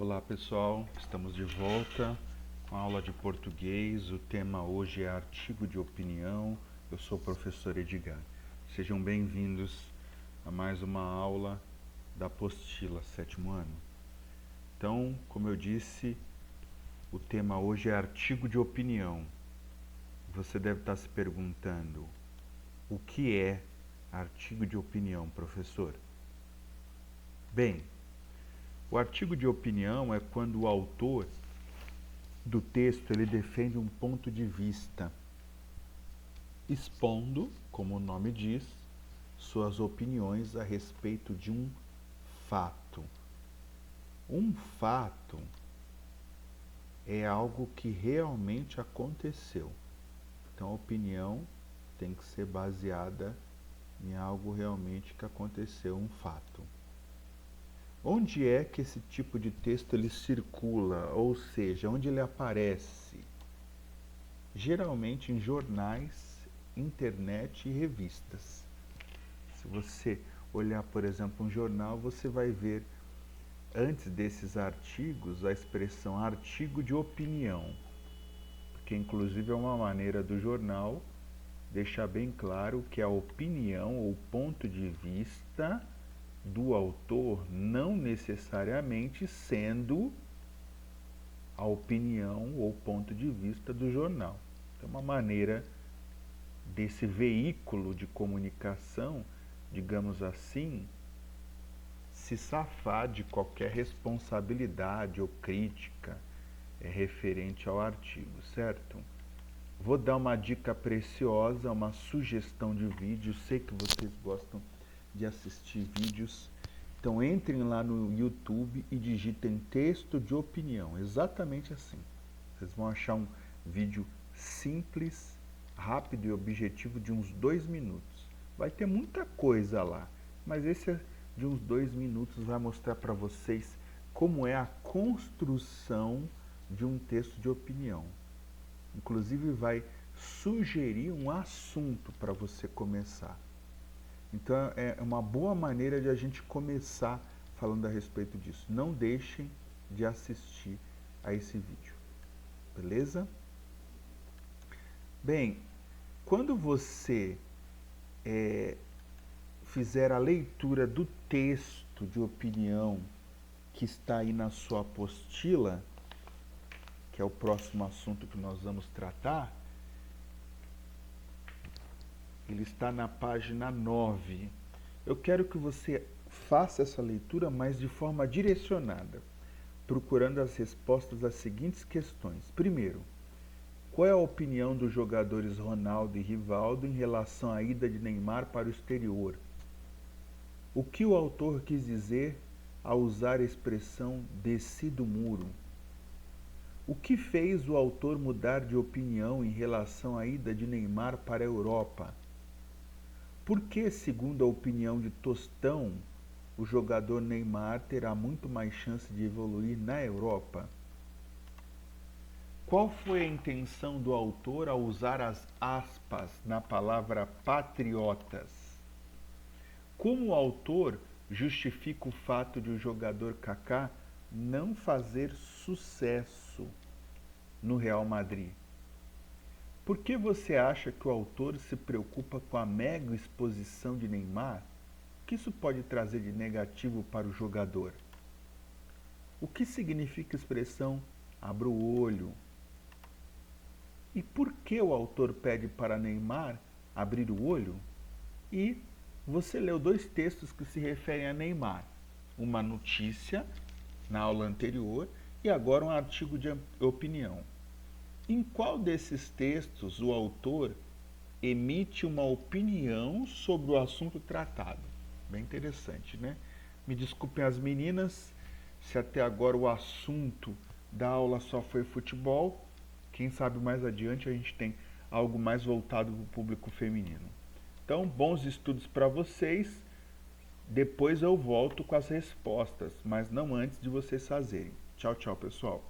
Olá pessoal, estamos de volta com a aula de português. O tema hoje é artigo de opinião. Eu sou o professor Edgar. Sejam bem-vindos a mais uma aula da apostila, sétimo ano. Então, como eu disse, o tema hoje é artigo de opinião. Você deve estar se perguntando, o que é artigo de opinião, professor? Bem, o artigo de opinião é quando o autor do texto ele defende um ponto de vista, expondo, como o nome diz, suas opiniões a respeito de um fato. Um fato é algo que realmente aconteceu. Então a opinião tem que ser baseada em algo realmente que aconteceu, um fato. Onde é que esse tipo de texto ele circula, ou seja, onde ele aparece? Geralmente em jornais, internet e revistas. Se você olhar, por exemplo, um jornal, você vai ver, antes desses artigos, a expressão artigo de opinião, porque inclusive é uma maneira do jornal deixar bem claro que a opinião ou ponto de vista do autor não necessariamente sendo a opinião ou ponto de vista do jornal. É uma maneira desse veículo de comunicação, digamos assim, se safar de qualquer responsabilidade ou crítica referente ao artigo, certo? Vou dar uma dica preciosa, uma sugestão de vídeo. Sei que vocês gostam de assistir vídeos. Então entrem lá no YouTube e digitem texto de opinião, exatamente assim. Vocês vão achar um vídeo simples, rápido e objetivo de uns 2 minutos. Vai ter muita coisa lá, mas esse de uns 2 minutos vai mostrar para vocês como é a construção de um texto de opinião. Inclusive vai sugerir um assunto para você começar. Então é uma boa maneira de a gente começar falando a respeito disso. Não deixem de assistir a esse vídeo, beleza? Bem, quando você fizer a leitura do texto de opinião que está aí na sua apostila, que é o próximo assunto que nós vamos tratar, ele está na página 9. Eu quero que você faça essa leitura, mas de forma direcionada, procurando as respostas às seguintes questões. Primeiro, qual é a opinião dos jogadores Ronaldo e Rivaldo em relação à ida de Neymar para o exterior? O que o autor quis dizer ao usar a expressão desci do muro? O que fez o autor mudar de opinião em relação à ida de Neymar para a Europa? Por que, segundo a opinião de Tostão, o jogador Neymar terá muito mais chance de evoluir na Europa? Qual foi a intenção do autor ao usar as aspas na palavra patriotas? Como o autor justifica o fato de o jogador Kaká não fazer sucesso no Real Madrid? Por que você acha que o autor se preocupa com a mega exposição de Neymar? O que isso pode trazer de negativo para o jogador? O que significa a expressão abra o olho? E por que o autor pede para Neymar abrir o olho? E você leu 2 textos que se referem a Neymar. Uma notícia na aula anterior e agora um artigo de opinião. Em qual desses textos o autor emite uma opinião sobre o assunto tratado? Bem interessante, né? Me desculpem as meninas, se até agora o assunto da aula só foi futebol. Quem sabe mais adiante a gente tem algo mais voltado para o público feminino. Então, bons estudos para vocês. Depois eu volto com as respostas, mas não antes de vocês fazerem. Tchau, tchau, pessoal.